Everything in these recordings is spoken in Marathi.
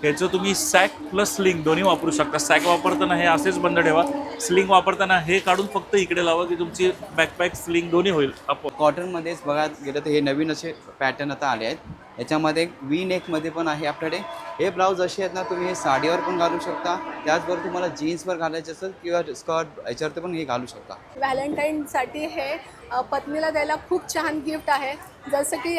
ह्याचं तुम्ही सॅक प्लस स्लिंग दोन्ही वापरू शकता. सॅक वापरताना हे असेच बंद ठेवा, स्लिंग वापरताना हे काढून फक्त इकडे लावा की तुमची बॅकपॅक स्लिंग दोन्ही होईल आपोआप. कॉटनमध्येच बघायला गेलं तर हे नवीन असे पॅटर्न आता आले आहेत. याच्यामध्ये वी नेकमध्ये पण आहे आपल्याकडे. हे ब्लाऊज असे आहेत ना, तुम्ही हे साडीवर पण घालू शकता, त्याचबरोबर तुम्हाला जीन्सवर घालायचे असेल किंवा स्कर्ट याच्यावरती पण हे घालू शकता. व्हॅलेंटाईनसाठी हे पत्नीला द्यायला खूप छान गिफ्ट आहे. जसं की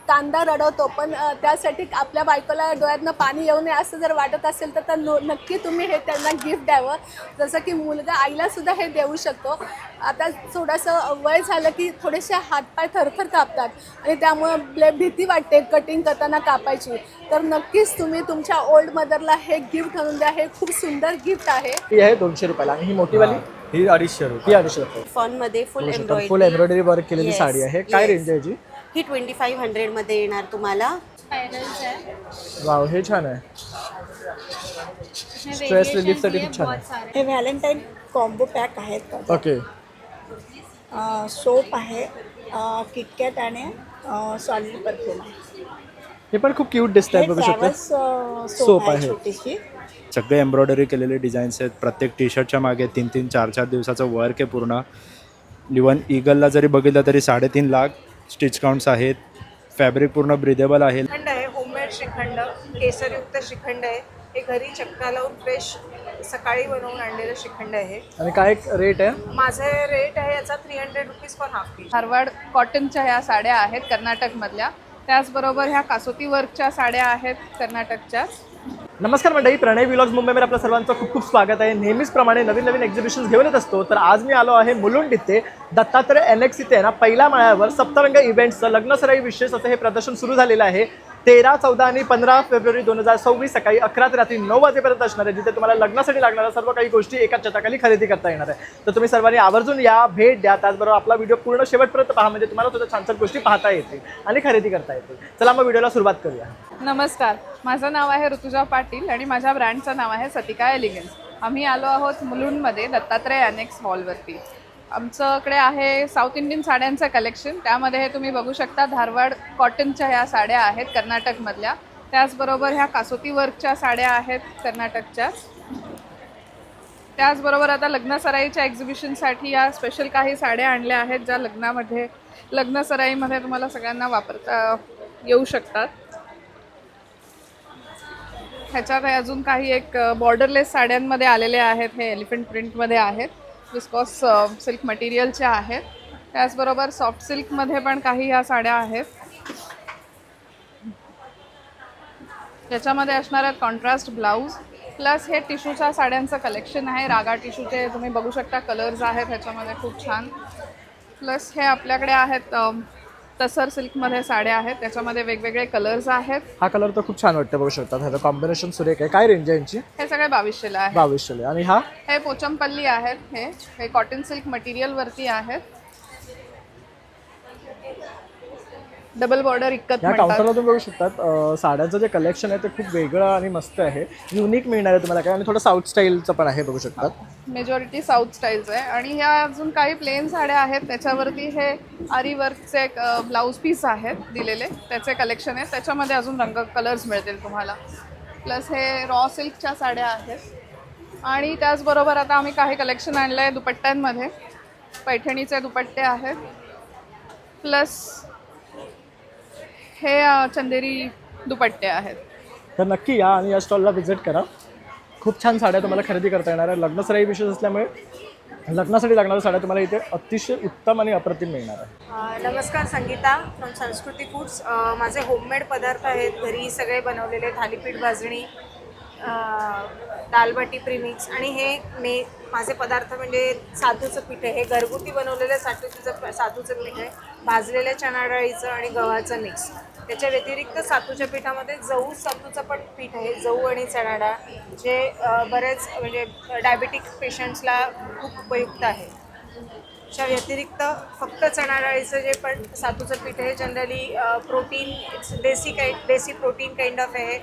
कांदा रडवतो पण त्यासाठी आपल्या बायकोला डोळ्यातनं पाणी येऊ नये असं जर वाटत असेल तर नक्की तुम्ही हे त्यांना गिफ्ट द्यावं. जसं की मुलगा आईलासुद्धा हे देऊ शकतो. आता थोडंसं वय झालं की थोडेसे हातपाय थरथर कापतात आणि त्यामुळं भीती वाटते कटिंग करताना कापायची. तर नक्कीच तुम्ही तुमच्या ओल्ड मदरला हे गिफ्ट आणून द्या. हे खूप सुंदर गिफ्ट आहे. ही आहे 200 रुपयाला आणि ही मोठीवाली ही 250 रुपये. ही 250 रुपये. फॉनमध्ये फुल फुल एम्ब्रॉयडरी वर्क केलेली साडी आहे. काय रेंज आहे याची? ही 2500 मध्ये येणार तुम्हाला. वाव, हे छान आहे. स्ट्रेस रिलीफसाठी खूप छान आहे. हे व्हॅलेंटाईन कॉम्बो पॅक आहेत. ओके. सोप आहे, किटकॅट आणि सॉलिड परफ्यूम आहे. हे पण खूप क्यूट दिसत आहे, बघू शकता. ट्रॅव्हल्स सोप सोप आहे. आहे छोटीशी. सगळे एम्ब्रॉयडरी केलेले डिझाईन्स आहेत. प्रत्येक टी शर्टच्या मागे 3-3, 4-4 दिवसाचं वर्क आहे पूर्ण. इवन ईगलला जरी बघितलं तरी 3.5 लाख स्टिच काउंट्स आहेत. फॅब्रिक पूर्ण ब्रिदेबल आहे. श्रीखंड आहे, होममेड श्रीखंड, केसरयुक्त श्रीखंड आहे. हे घरी चक्का लावून फ्रेश सकाळी बनवून आणलेलं श्रीखंड आहे. आणि काय रेट आहे? माझे रेट आहे याचा 300 rupees per half piece. Dharwad कॉटनच्या ह्या साड्या आहेत कर्नाटकमधल्या. त्याचबरोबर ह्या कासोती वर्कच्या साड्या आहेत कर्नाटकच्याच. नमस्कार मंडळी, प्रणय व्लॉग्स मुंबईमध्ये आपल्या सर्वांचं खूप खूप स्वागत आहे. नेहमीचप्रमाणे नवीन नवीन एक्झिबिशन्स घेऊन येत असतो. तर आज मी आलो आहे मुलुंड इथे दत्तात्रय NX इथे ना, पहिल्या माळ्यावर सप्तरंग इव्हेंट्सचं लग्नसराई विशेष असं हे प्रदर्शन सुरू झालेलं आहे. 13, 14 आणि 15 फेब्रुवारी 2026 सकाळी 11 ते रात्री 9 वाजेपर्यंत असणार आहे, जिथे तुम्हाला लग्नासाठी लागणाऱ्या सर्व काही गोष्टी एकाच छताखाली खरेदी करता येणार आहे. तर तुम्ही सर्वांनी आवर्जून या, भेट द्या. त्याचबरोबर आपला व्हिडिओ पूर्ण शेवटपर्यंत पहा, म्हणजे तुम्हाला सुद्धा छान छान गोष्टी पाहता येतील आणि खरेदी करता येतील. चला मग व्हिडिओला सुरुवात करूया. नमस्कार, माझं नाव आहे ऋतुजा पाटील आणि माझ्या ब्रँडचं नाव आहे सतिका एलिगन्स. आम्ही आलो आहोत मुलुंडमध्ये दत्तात्रय NX हॉलवरती. आमच्याकडे आहे साऊथ इंडियन साड्यांचं कलेक्शन. त्यामध्ये हे तुम्ही बघू शकता धारवाड कॉटनच्या ह्या साड्या आहेत कर्नाटकमधल्या. त्याचबरोबर ह्या कासोती वर्कच्या साड्या आहेत कर्नाटकच्याच. त्याचबरोबर आता लग्नसराईच्या एक्झिबिशनसाठी या स्पेशल काही साड्या आणल्या आहेत, ज्या लग्नसराईमध्ये तुम्हाला सगळ्यांना वापरता येऊ शकतात. ह्याच्यात अजून काही एक बॉर्डरलेस साड्यांमध्ये आलेले आहेत. हे एलिफंट प्रिंटमध्ये आहेत, विस्कॉस सिल्क मटेरियलच्या आहेत. त्याचबरोबर सॉफ्ट सिल्कमध्ये पण काही ह्या साड्या आहेत. याच्यामध्ये असणार आहेत कॉन्ट्रास्ट ब्लाऊज प्लस हे टिश्यूच्या साड्यांचं कलेक्शन आहे. रागा टिश्यूचे तुम्ही बघू शकता, कलर्स आहेत ह्याच्यामध्ये खूप छान. प्लस हे आपल्याकडे आहेत तसर सिल्कमध्ये साड्या आहेत, त्याच्यामध्ये वेगवेगळे कलर्स आहेत. हा कलर तर खूप छान वाटतं, बघू शकता. ह्याचं कॉम्बिनेशन सुरेख आहे. काय रेंज आहे यांची? हे सगळे 2200ला आहे. 2200. आणि हा हे पोचमपल्ली आहेत. हे कॉटन सिल्क मटेरियलवरती आहेत. डबल बॉर्डर इक्कत या म्हणतात. काउंटरला तुम्ही बघू शकतात साड्यांचं जे कलेक्शन आहे ते खूप वेगळं आणि मस्त आहे. युनिक मिळणार आहे तुम्हाला काय, आणि थोडं साऊथ स्टाईलचं पण आहे, बघू शकतात. मेजॉरिटी साऊथ स्टाईलचं आहे. आणि ह्या अजून काही प्लेन साड्या आहेत, त्याच्यावरती हे आरी वर्कचे एक ब्लाऊज पीस आहेत दिलेले, त्याचे कलेक्शन आहे. त्याच्यामध्ये अजून रंग कलर्स मिळतील तुम्हाला. प्लस हे रॉ सिल्कच्या साड्या आहेत. आणि त्याचबरोबर आता आम्ही काही कलेक्शन आणलं आहे दुपट्ट्यांमध्ये. पैठणीचे दुपट्टे आहेत. प्लस हे चंदेरी दुपट्टे आहेत. तर नक्की या आणि या स्टॉलला व्हिजिट करा. खूप छान साड्या तुम्हाला खरेदी करता येणार आहे. लग्नसराई विशेष असल्यामुळे लग्नासाठी लागणाऱ्या साड्या तुम्हाला इथे अतिशय उत्तम आणि अप्रतिम मिळणार आहे. नमस्कार, संगीता फ्रॉम संस्कृती फूड्स. माझे होममेड पदार्थ आहेत घरी सगळे बनवलेले. थालीपीठ भाजणी, दालबाटी प्रीमिक्स. आणि हे माझे पदार्थ म्हणजे सातूचं पीठ आहे. हे घरगुती बनवलेलं सातूचं पीठ आहे, भाजलेल्या चणा डाळीचं आणि गव्हाचं मिक्स. त्याच्या व्यतिरिक्त सातूच्या पीठामध्ये सातूचं पण पीठ आहे, जऊ आणि चणा डाळ, जे बरेच म्हणजे डायबिटिक पेशंट्सला खूप उपयुक्त आहे. च्या व्यतिरिक्त फक्त चणा डाळीचं जे पण सातूचं पीठ आहे, generally protein desi protein kind of आहे,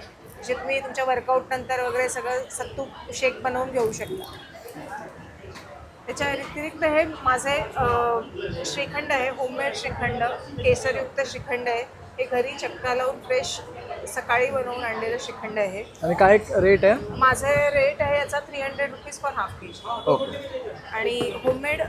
जे तुम्ही तुमच्या वर्कआउटनंतर वगैरे सगळं सत्तू शेक बनवून घेऊ शकता. त्याच्या व्यतिरिक्त हे माझे श्रीखंड आहे, होममेड श्रीखंड, केसरयुक्त श्रीखंड आहे. हे घरी चक्का लावून फ्रेश सकाळी बनवून आणलेलं श्रीखंड आहे. आणि काय रेट आहे? माझे रेट आहे याचा 300 rupees per half piece. Okay. आणि होममेड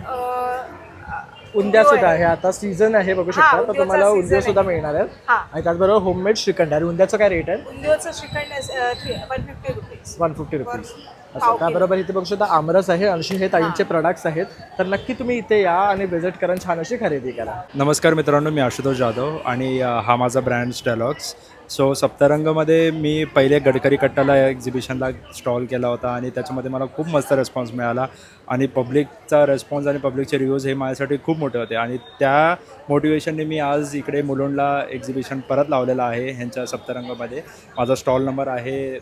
उंद्याचं आहे, आता सीझन आहे बघू शकता, तर उंदियोचा तुम्हाला season उंदियो सुद्धा आहे. मिळणार आहेत. हा. आणि त्याचबरोबर होममेड श्रीखंड आहे. उंद्याचं काय रेट आहे? उंदियोचं श्रीखंड 150 रुपीज. 150 रुपीज. अच्छा, पाव किलो. त्याबरोबर इथे बघू शकता आमरस आहे, अशी हे ताईंचे प्रोडक्ट्स आहेत. तर नक्की तुम्ही इथे या आणि व्हिजिट करा, छान अशी खरेदी करा. नमस्कार मित्रांनो, मी आशुतोष जाधव आणि हा माझा ब्रँड स्टेलॉक्स. सो सप्तरंगमध्ये मी पहिले गडकरी कट्टाला एक्झिबिशनला स्टॉल केला होता आणि त्याच्यामध्ये मला खूप मस्त रिस्पॉन्स मिळाला आणि पब्लिकचा रिस्पॉन्स आणि पब्लिकचे रिव्ह्यूज हे माझ्यासाठी खूप मोठे होते आणि त्या मोटिवेशनने मी आज इकडे मुलुंडला एक्झिबिशन परत लावलेलं आहे ह्यांच्या सप्तरंगमध्ये. माझा स्टॉल नंबर आहे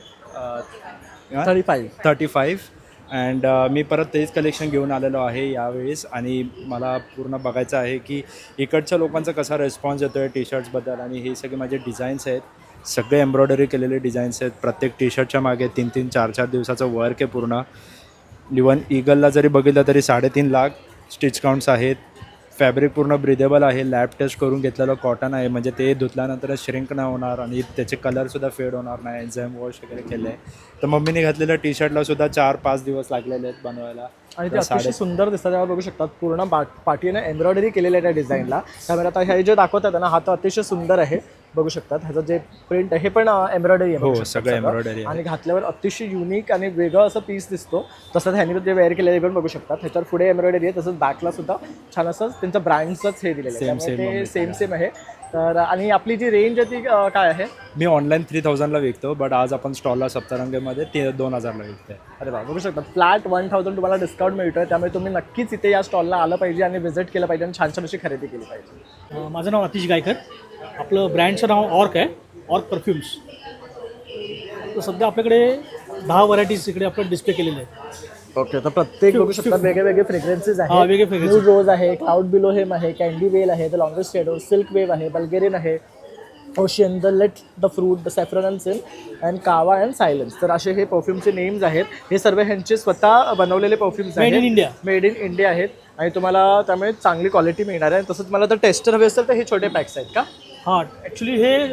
35 अँड मी परत तेच कलेक्शन घेऊन आलेलो आहे यावेळेस आणि मला पूर्ण बघायचं आहे की इकडच्या लोकांचा कसा रिस्पॉन्स येतो आहे टी शर्ट्सबद्दल. आणि हे सगळे माझे डिझाईन्स आहेत, सगळे एम्ब्रॉयडरी केलेले डिझाईन्स आहेत. प्रत्येक टी शर्टच्या मागे 3-3, 4-4 दिवसाचं वर्क आहे पूर्ण. इवन ईगलला जरी बघितलं तरी 3.5 लाख स्टिच काउंट्स आहेत. फॅब्रिक पूर्ण ब्रिदेबल आहे, लॅब टेस्ट करून घेतलेलं कॉटन आहे, म्हणजे ते धुतल्यानंतर श्रिंक नाही होणार आणि त्याचे कलरसुद्धा फेड होणार नाही. एन्झाईम वॉश वगैरे केलं आहे. तर मम्मीने घातलेल्या टी शर्टला सुद्धा 4-5 दिवस लागलेले आहेत बनवायला. आणि ते अतिशय सुंदर दिसतात, तेव्हा बघू शकतात पूर्ण पाठीने एम्ब्रॉयडरी केलेलं आहे त्या डिझाईनला. त्यामुळे आता हे जे दाखवतात ना, हा तो अतिशय सुंदर आहे, बघू शकतात. ह्याचं जे प्रिंट आहे हे पण एम्ब्रॉयडरी आहे. हो, सगळं एम्ब्रॉयडरी आहे आणि घातल्यावर अतिशय युनिक आणि वेगळं असं पीस दिसतो. तसंच ह्यांनी जे वेअर केलेले पण बघू शकतात. ह्याच्यावर पुढे एम्ब्रॉयडरी आहे, तसंच बॅकला सुद्धा छान असं त्यांचं ब्रँडचंच हे दिलेलं आहे, त्यामुळे ते सेम आहे. तर आणि आपली जी रेंज आहे ती काय आहे? मी ऑनलाईन 3000ला विकतो, बट आज आपण स्टॉलला सप्तरंगमध्ये 2000ला विकतो. अरे वा, बघू शकता फ्लॅट 1000 तुम्हाला डिस्काउंट मिळतो आहे. त्यामुळे तुम्ही नक्कीच इथे या स्टॉलला आलं पाहिजे आणि व्हिजिट केलं पाहिजे आणि छान छान अशी खरेदी केली पाहिजे. माझं नाव अतिश गायकर. आपलं ब्रँडचं नाव ऑर्क आहे, ऑर्क परफ्युम्स. तर सध्या आपल्याकडे 10 व्हरायटीज इकडे आपण डिस्प्ले केलेले आहेत. ओके, तर प्रत्येक बघू शकता वेगळे वेगळे फ्रेग्रन्सेस हा, आहेत. वेगळे fragrances. न्यू रोज आहे, क्लाउड बिलो हेम आहे, कॅन्डी वेल आहे, the longest shadow, silk wave आहे, बल्गेरियन आहे, ocean, the late, the fruit, the saffron and silk and कावा अँड सायलन्स. तर असे हे परफ्यूमचे नेम्स आहेत. हे सर्व ह्यांचे स्वतः बनवलेले परफ्यूम्स आहेत, made in India. Made in India आहेत आणि तुम्हाला त्यामुळे चांगली क्वालिटी मिळणार आहे. तसंच मला तर टेस्टर हवे असेल तर हे छोटे पॅक्स आहेत का? हां, ॲक्च्युली हे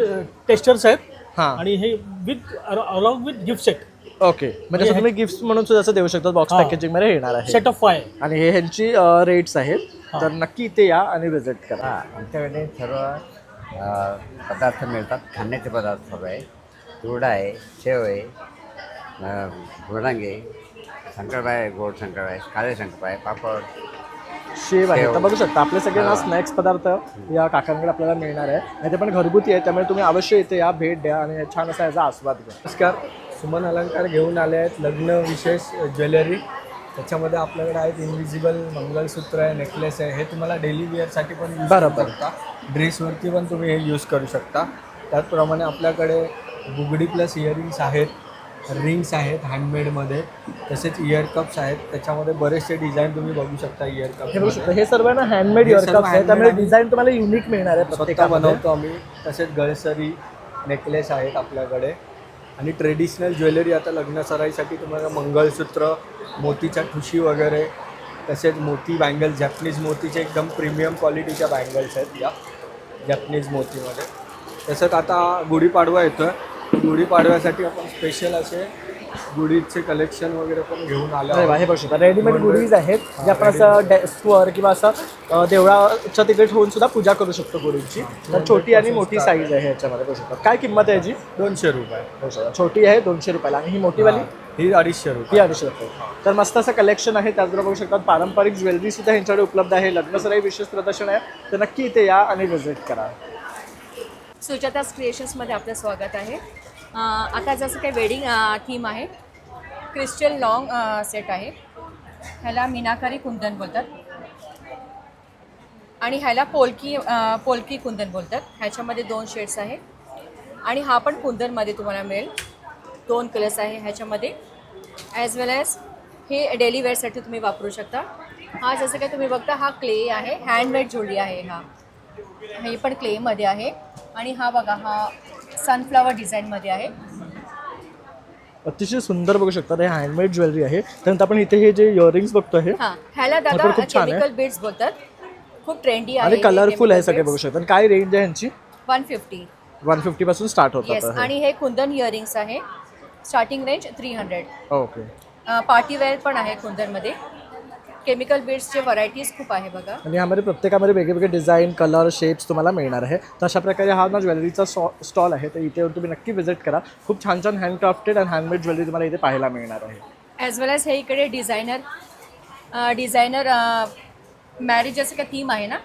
टेस्टर्स आहेत. हां, आणि हे with along with gift set. Okay, म्हणजे असं तुम्ही गिफ्ट म्हणून सुद्धा असं देऊ शकता. बॉक्स पॅकेजिंग मध्ये येणार आहे सेट ऑफ 5. आणि हे ह्यांची रेट्स आहेत. तर नक्की इथे या आणि व्हिजिट करा. आमच्याकडे सर्व पदार्थ मिळतात, खाण्याचे पदार्थ सर्व आहे. चिवडा आहे, शेव आहे, गोडांगे, शंकरपाळे, गोड शंकरपाळे, काळे शंकरपाळे, पापड, शेव आहे. तर बघू शकता आपले सगळे ना स्नॅक्स पदार्थ या काकांकडे आपल्याला मिळणार आहे आणि ते पण घरगुती आहे. त्यामुळे तुम्ही अवश्य इथे या, भेट द्या आणि छान असा याचा आस्वाद घ्या. नमस्कार, सुमन अलंकार घेऊन आले आहेत लग्न विशेष ज्वेलरी. त्याच्यामध्ये आपल्याकडे आहेत इनविजिबल मंगलसूत्र आहे, नेकलेस आहे. हे तुम्हाला डेली वेअरसाठी पण यूज करू शकता, ड्रेसवरती पण तुम्ही हे यूज करू शकता. त्याचप्रमाणे आपल्याकडे बुगडी प्लस इयरिंग्स आहेत, रिंग्स आहेत हँडमेडमध्ये, तसेच इयर कप्स आहेत. त्याच्यामध्ये बरेचसे डिझाईन तुम्ही बघू शकता इयर हे बघू कप. शकता हे सर्व ना हँडमेड हे इयर सर्व कप्स आहे, handmade त्यामुळे आहे. डिझाईन तुम्हाला युनिक मिळणार आहे. स्वतः प्रत्येकामध्ये बनवतो आम्ही. तसेच गळसरी नेकलेस आहेत आपल्याकडे. आणि ट्रेडिशनल ज्वेलरी आता लग्न सराईसाठी तुम्हाला मंगळसूत्र, मोतीच्या ठुशी वगैरे, तसेच मोती बँगल्स, जॅपनीज मोतीचे एकदम प्रीमियम क्वालिटीच्या बँगल्स आहेत या जॅपनीज मोतीमध्ये. तसंच आता गुढीपाडवा येतो आहे, गुढीपाडव्यासाठी आपण स्पेशल असे गुढीचे कलेक्शन वगैरे पण घेऊन आलो अरे वा, हे बघू शकता रेडीमेड गुढीज आहेत जे आपण असं डेस्कवर किंवा असं देवळाच्या तिकडे ठेवून सुद्धा पूजा करू शकतो गुढीची. तर छोटी आणि मोठी साईज आहे ह्याच्यामध्ये बघू शकता. काय किंमत आहे याची? 200 रुपये. बघू शकता छोटी आहे 200 रुपयाला आणि ही मोठीवाली ही 250 ही रुपये. 250 रुपये. तर मस्त असं कलेक्शन आहे. त्याचबरोबर बघू शकतात पारंपरिक ज्वेलरी सुद्धा ह्यांच्याकडे उपलब्ध आहे. लग्नसराई विशेष प्रदर्शन आहे, तर नक्की इथे या आणि व्हिजिट करा. सुजाताज क्रिएशन्समध्ये आपलं स्वागत आहे. आता जसं काही वेडिंग थीम आहे, क्रिस्टल लॉंग सेट आहे. ह्याला मीनाकारी कुंदन बोलतात आणि ह्याला पोलकी कुंदन बोलतात. ह्याच्यामध्ये 2 शेड्स आहे आणि हा पण कुंदनमध्ये तुम्हाला मिळेल. 2 कलर्स आहे ह्याच्यामध्ये. ॲज वेल ॲज हे डेली वेअरसाठी तुम्ही वापरू शकता. हा जसं काही तुम्ही बघता हा क्ले आहे, हँडमेड ज्वेलरी आहे. हे पण क्लेमध्ये आहे आणि हा बघा हा सनफ्लावर डिझाईनमध्ये आहे. अतिशय सुंदर बघू शकता. हे हँडमेड ज्वेलरी आहे. त्यानंतर आपण इथे हे जे इयरिंग्स बघतो आहे हां, ह्याला दादा केमिकल बीड्स बोलतात. खूप ट्रेंडी आहे आणि कलरफुल आहे सगळे बघू शकता. काय रेंज आहे ह्यांची? 150. 150पासून स्टार्ट येस, होतात. आणि हे कुंदन इयरिंग्स आहे. Starting range 300. ओके. पार्टीवेअर पण आहे कुंदनमध्ये. केमिकल बीड्सचे व्हरायटीज खूप आहे बघा. आणि यामध्ये प्रत्येकामध्ये वेगवेगळे डिझाईन, कलर, शेप्स तुम्हाला मिळणार आहे. तर अशा प्रकारे हा ना ज्वेलरीचा स्टॉल आहे. तर इथे तुम्ही नक्की व्हिजिट करा. खूप छान छान हँडक्राफ्टेड अँड हँडमेड ज्वेलरी तुम्हाला इथे पाहायला मिळणार आहे. ॲज वेल ॲज हे इकडे डिझायनर मॅरेज जसं का थीम आहे ना,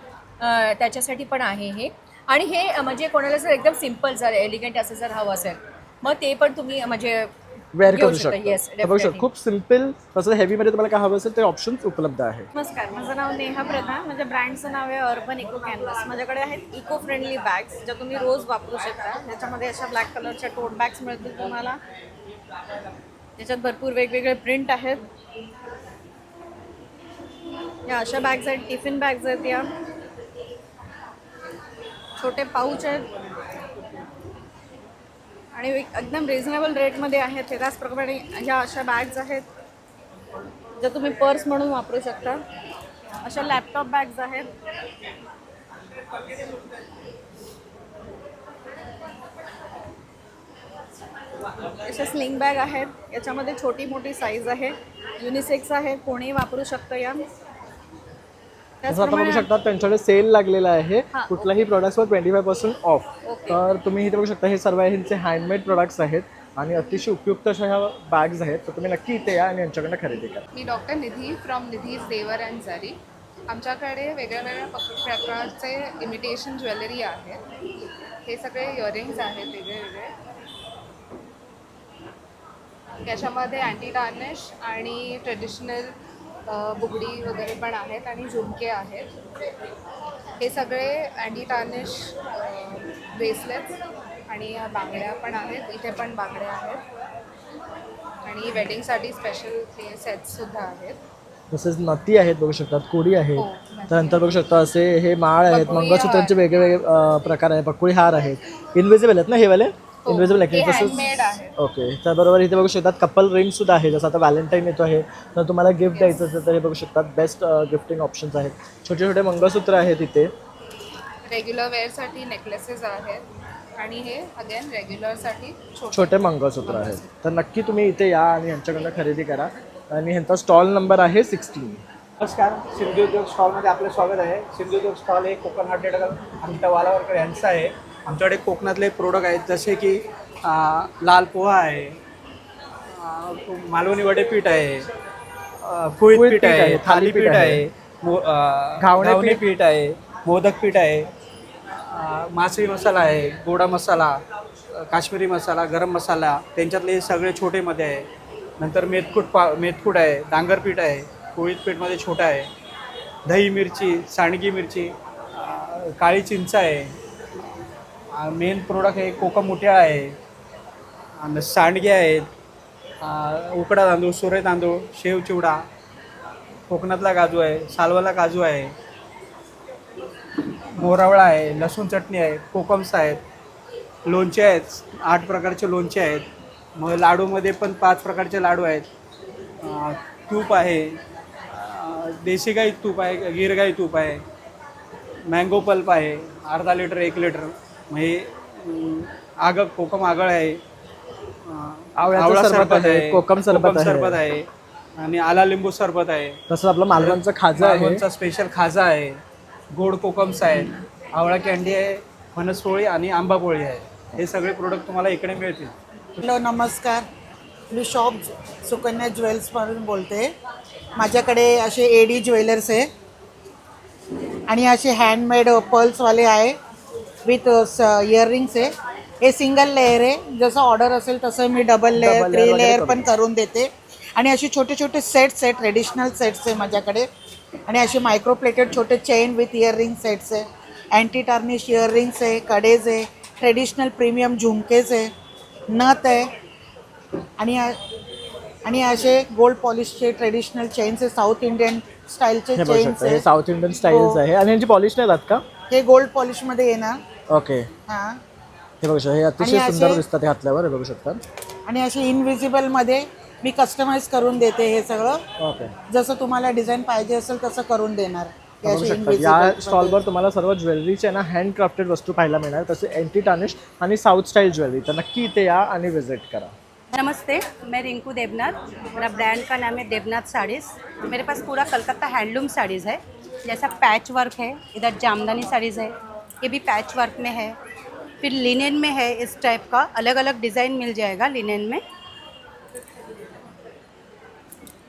त्याच्यासाठी पण आहे हे. आणि हे म्हणजे कोणाला जर एकदम सिम्पल जर एलिगंट असं जर हवं असेल मग ते पण तुम्ही म्हणजे वेअर घेऊ करू शकता. येस, तर बघू शकता खूप सिम्पल तसं हेवीमध्ये तुम्हाला काय हवं असेल ते ऑप्शन्स उपलब्ध आहे. नमस्कार, माझं नाव नेहा प्रधान. माझ्या ब्रँडचं नाव आहे अर्बन इको कॅनव्हास. माझ्याकडे आहेत इको फ्रेंडली बॅग्स ज्या तुम्ही रोज वापरू शकता. त्याच्यामध्ये अशा ब्लॅक कलरच्या टोट बॅग्स मिळतील तुम्हाला. त्याच्यात भरपूर वेगवेगळे प्रिंट आहेत. या अशा बॅग्स आहेत, टिफिन बॅग्स आहेत, या छोटे पाऊच आहेत आणि एकदम रिझनेबल रेटमध्ये आहेत. त्याचप्रमाणे ह्या अशा बॅग्स आहेत ज्या तुम्ही पर्स म्हणून वापरू शकता. अशा लॅपटॉप बॅग्स आहेत. अशा स्लिंग बॅग आहेत. याच्यामध्ये छोटी मोठी साईज आहे, युनिसेक्स आहे, कोणीही वापरू शकतं. या जसं आता बघू शकता त्यांच्याकडे सेल लागलेला आहे कुठल्याही प्रोडक्ट्सवर 25% ऑफ. तर तुम्ही इथे बघू शकता हे सर्व ह्यांचे हँडमेड प्रोडक्ट्स आहेत आणि अतिशय उपयुक्त अशा ह्या बॅग्स आहेत. तर तुम्ही नक्की इथे या आणि यांच्याकडनं खरेदी करा. मी डॉक्टर निधी फ्रॉम निधीज देवर अँड जरी. आमच्याकडे वेगळ्या प्रकारचे इमिटेशन ज्वेलरी आहे. हे सगळे इयरिंग्स आहेत वेगळे. त्याच्यामध्ये अँटी टार्निश आणि ट्रेडिशनल बुगडी वगैरे पण आहेत आणि झुमके आहेत. हे सगळे अँटी टार्निश ब्रेसलेट्स आणि बांगड्या पण आहेत. इथे पण बांगड्या आहेत आणि वेडिंगसाठी स्पेशल हे सेट्ससुद्धा आहेत. तसेच नथी आहेत बघू शकतात, कोडी आहे. त्यानंतर बघू शकता असे हे माळ आहेत, मंगळसूत्रांचे वेगवेगळे प्रकार आहेत, पकुळी हार आहेत. इनविजिबल आहेत ना हे वाले, इनविजिबल नेकलेस. तसंच ओके. त्याबरोबर इथे बघू शकतात कपल रिंग सुद्धा आहे. जसं आता व्हॅलेंटाईन येतो आहे तर तुम्हाला गिफ्ट द्यायचं असेल तर हे बघू शकतात बेस्ट गिफ्टिंग ऑप्शन्स आहेत. छोटे छोटे मंगळसूत्र आहेत इथे. रेग्युलर वेअरसाठी नेकलेसेस आहेत आणि हे अगेन रेग्युलरसाठी छोटे मंगळसूत्र आहेत. तर नक्की तुम्ही इथे या आणि यांच्याकडनं खरेदी करा. आणि ह्यांचा स्टॉल नंबर आहे 16. नमस्कार, सिंधू उद्योग स्टॉलमध्ये आपलं स्वागत आहे. सिंधू उद्योग स्टॉल हे कोकण हार्टेड अमिता वालावरकर यांचं आहे. आमच्याकडे कोकणातले प्रोडक्ट आहेत जसे की लाल पोहा आहे, मालवणी वडेपीठ आहे, कुळीत पीठ आहे, थालीपीठ आहे, घावणे पीठ आहे, मोदक पीठ आहे, मासळी मसाला आहे, गोडा मसाला, काश्मीरी मसाला, गरम मसाला, त्यांच्यातले हे सगळे छोटेमध्ये आहे. नंतर मेथकूट आहे, डांगरपीठ आहे, कुळीत पीठमध्ये छोटा आहे, दही मिरची, सांडगी मिरची, काळी चिंच आहे. मेन प्रोडक्ट आहे कोकम मुठ्या आहे, सांडगे आहेत, उकडा तांदूळ, सुरे तांदूळ, शेव चिवडा, कोकणातला काजू आहे, सालवाला काजू आहे, मोरावळा आहे, लसूण चटणी आहे, कोकम्स आहेत, लोणचे आहेत, 8 प्रकारचे लोणचे आहेत. मग लाडूमध्ये पण 5 प्रकारचे लाडू आहेत. तूप आहे, देशी गाई तूप आहे, गिर गाई तूप आहे, मँगो पल्प आहे, अर्धा लिटर 1 लिटर. मग हे कोकम आगळ आहे, आवळा सरबत आहे, कोकम सरबत आहे आणि आला लिंबू सरबत आहे. तसंच आपलं मालवणचं खाजा आहे, मालवणचा स्पेशल खाजा आहे, गोड कोकम्स आहेत, आवळा कॅन्डी आहे, फणसपोळी आणि आंबापोळी आहे. हे सगळे प्रोडक्ट तुम्हाला इकडे मिळतील. हॅलो, नमस्कार. मी शॉप सुकन्या ज्वेल्समधून बोलते. माझ्याकडे असे एडी ज्वेलर्स आहे आणि असे हँडमेड पर्ल्सवाले आहे विथ इयरिंग्स आहे. हे सिंगल लेअर आहे, जसं ऑर्डर असेल तसं मी डबल लेअर 3 लेअर पण करून देते. आणि असे छोटे छोटे सेट्स आहे, ट्रेडिशनल सेट्स आहे माझ्याकडे. आणि असे मायक्रोप्लेटेड छोटे चेन विथ इयरिंग सेट्स आहे, अँटी टार्निश इयरिंग्स आहे, कडेज आहे, ट्रेडिशनल प्रीमियम झुमकेज आहे, नथ आहे आणि असे गोल्ड पॉलिशचे ट्रेडिशनल चेन्स आहे, साऊथ इंडियन स्टाईलचे चेन्स आहे. साऊथ इंडियन स्टाईल्स आहे. आणि यांची पॉलिश नाही जात का? हे गोल्ड पॉलिशमध्ये येणार. ओके. हां, हे बघू शकता, हे अतिशय सुंदर दिसतात हे घातल्यावर. हे बघू शकता. आणि असे इनविजिबलमध्ये मी कस्टमाइज करून देते हे सगळं. ओके. जसं तुम्हाला डिझाईन पाहिजे असेल तसं करून देणार. हे बघू असे शकता invisible या मध्ये. स्टॉलवर तुम्हाला सर्व ज्वेलरीचे ना हँडक्राफ्टेड वस्तू पाहायला मिळणार, तसे एंटी टार्निश आणि साऊथ स्टाईल ज्वेलरी. तर नक्की इथे या आणि विजिट करा. नमस्ते, मैं रिंकू देवनाथ, मेरा ब्रांड का नाम है देवनाथ साड़ीज़. मेरे पास पूरा कलकत्ता हैंडलूम साड़ीज़ है, जैसा पैच वर्क है, इधर जामदानी साड़ीज़ है, ये भी पैच वर्क में है, फिर लिनेन में है. इस टाइप का अलग अलग डिज़ाइन मिल जाएगा लिनेन में.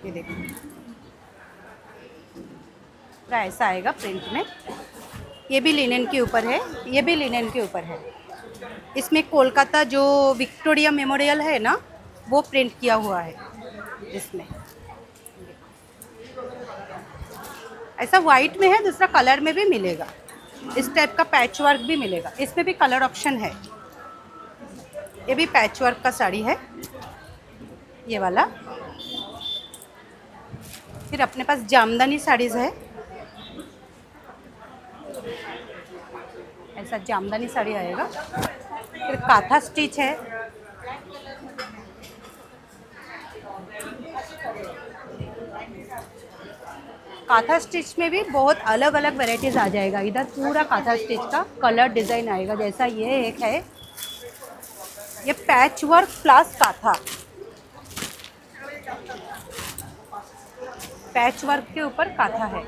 ये देखिए पूरा ऐसा आएगा प्रिंट में. ये भी लिनेन के ऊपर है, ये भी लिनेन के ऊपर है. इसमें कोलकाता जो विक्टोरिया मेमोरियल है ना, वो प्रिंट किया हुआ है इसमें. ऐसा वाइट में है, दूसरा कलर में भी मिलेगा. इस टाइप का पैच वर्क भी मिलेगा. इसमें भी कलर ऑप्शन है. ये भी पैच वर्क का साड़ी है, ये वाला. फिर अपने पास जामदानी साड़ीज़ है, ऐसा जामदानी साड़ी आएगा. फिर काथा स्टिच है, काथा स्टिच में भी बहुत अलग अलग वैरायटीज़ आ जाएगा. इधर पूरा काथा स्टिच का कलर डिज़ाइन आएगा. जैसा ये एक है, ये पैच वर्क प्लस काथा, पैच वर्क के ऊपर काथा है.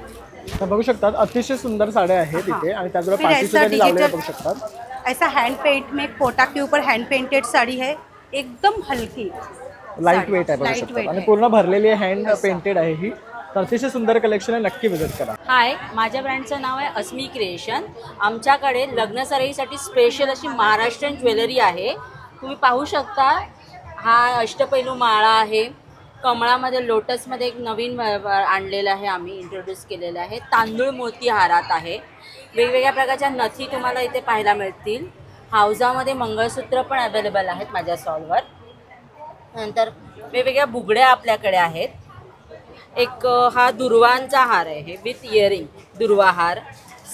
तर बघू शकतात अतिशय सुंदर साड्या आहेत इथे आणि त्याचबरोबर फिर पाठी ऐसा सुद्धा लावलेल्या डिजिटल बघू शकतात. ऐसा हैंड पेंट में कोटा के ऊपर हैंड पेंटेड साड़ी है, एकदम हल्की लाईट वेट आहे बघू लाइट शकतात वेट आणि है. पूर्ण भरलेली हँड पेंटेड आहे ही. तर अतिशय सुंदर कलेक्शन आहे, नक्की विजिट करा. हाय, माझ्या ब्रँडचं नाव आहे अस्मी क्रिएशन. आमच्याकडे लग्न सराईसाठी स्पेशल अशी महाराष्ट्रीयन ज्वेलरी आहे. तुम्ही पाहू शकता, हा अष्टपैलू माळा आहे. कमळामध्ये लोटसमध्ये एक नवीन आणलेलं आहे, आम्ही इंट्रोड्यूस केलेलं आहे. तांदूळ मोती हारात आहे. वेगवेगळ्या प्रकारच्या नथी तुम्हाला इथे पाहायला मिळतील. हावजामध्ये मंगळसूत्र पण अवेलेबल आहेत माझ्या स्टॉलवर. नंतर वेगवेगळ्या बुगड्या आपल्याकडे आहेत. एक हा दुर्वांचा हार आहे विथ इयरिंग, दुर्वा हार.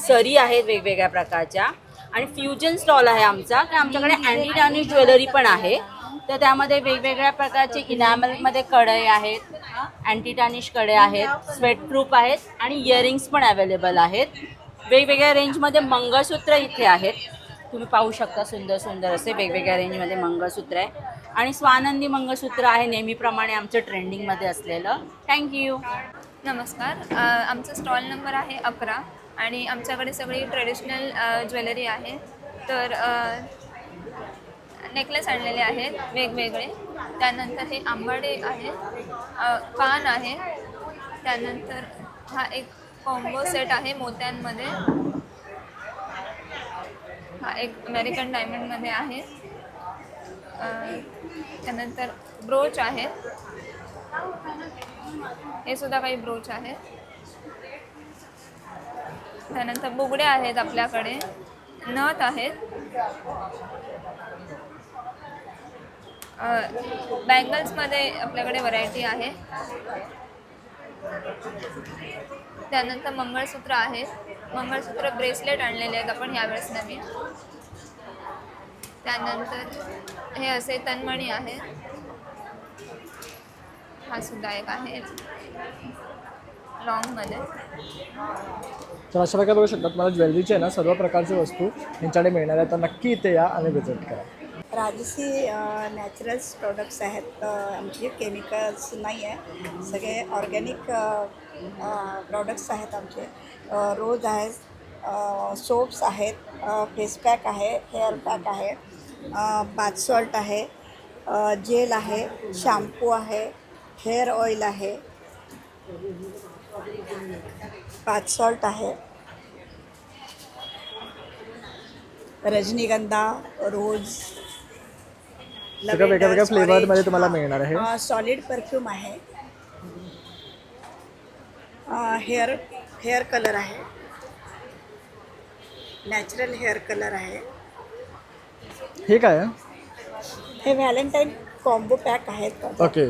सरी आहेत वेगवेगळ्या प्रकारच्या. आणि फ्युजन स्टॉल आहे आमचा, की आमच्याकडे अँटी टार्निश ज्वेलरी पण आहे. तर त्यामध्ये वेगवेगळ्या प्रकारचे इनॅमलमध्ये कडे आहेत, अँटी टार्निश कडे आहेत, स्वेट प्रूफ आहेत आणि इयरिंग्स पण अवेलेबल आहेत. वेगवेगळ्या रेंजमध्ये मंगळसूत्र इथे आहेत. तुम्ही पाहू शकता, सुंदर सुंदर असे वेगवेगळ्या रेंजमध्ये मंगळसूत्र आहे. आणि स्वानंदी मंगळसूत्र आहे नेहमीप्रमाणे आमचं ट्रेंडिंगमध्ये असलेलं. थँक्यू. नमस्कार, आमचा स्टॉल नंबर आहे 11 आणि आमच्याकडे सगळी ट्रेडिशनल ज्वेलरी आहे. तर नेकलेस आणलेले आहेत वेगवेगळे. त्यानंतर हे आंबाडे आहेत, कान आहे. त्यानंतर हा एक कॉम्बो सेट आहे मोत्यांमध्ये. हा एक अमेरिकन डायमंडमध्ये आहे. त्यानंतर ब्रोच आहेत, हे सुद्धा काही ब्रोच आहेत. त्यानंतर बुगड्या आहेत आपल्याकडे, नथ आहेत, बँगल्समध्ये आपल्याकडे व्हरायटी आहे. त्यानंतर मंगळसूत्र आहेत, मंगळसूत्र ब्रेसलेट आणलेले आहेत आपण यावेळेस नवीन. त्यानंतर हे असे तन्मणी आहे, हा सुद्धा एक आहे लॉंगमध्ये. तर अशा प्रकारे बघू शकतात मला ज्वेलरीचे आहे ना सर्व प्रकारचे वस्तू यांच्याकडे मिळणार आहे. तर नक्की इथे या आणि विजिट करा. राजसी नॅचरल्स प्रोडक्ट्स आहेत आमचे, केमिकल्स नाही आहे, सगळे ऑर्गॅनिक प्रोडक्ट्स आहेत आमचे. रोज आहे, सोप्स आहेत, फेस पॅक आहे, हेअर पॅक आहे, बाथ सॉल्ट आहे, जेल आहे, शॅम्पू आहे, हेअर ऑइल आहे, बाथ सॉल्ट आहे, रजनीगंधा, रोज, सगळ्या वेगळ्या फ्लेवरमध्ये तुम्हाला मिळणार आहे. सॉलिड परफ्यूम आहे, हेअर कलर आहे, नॅचरल हेअर कलर आहे. हे काय आहे? हे व्हॅलेंटाईन कॉम्बो पॅक आहेत. ओके.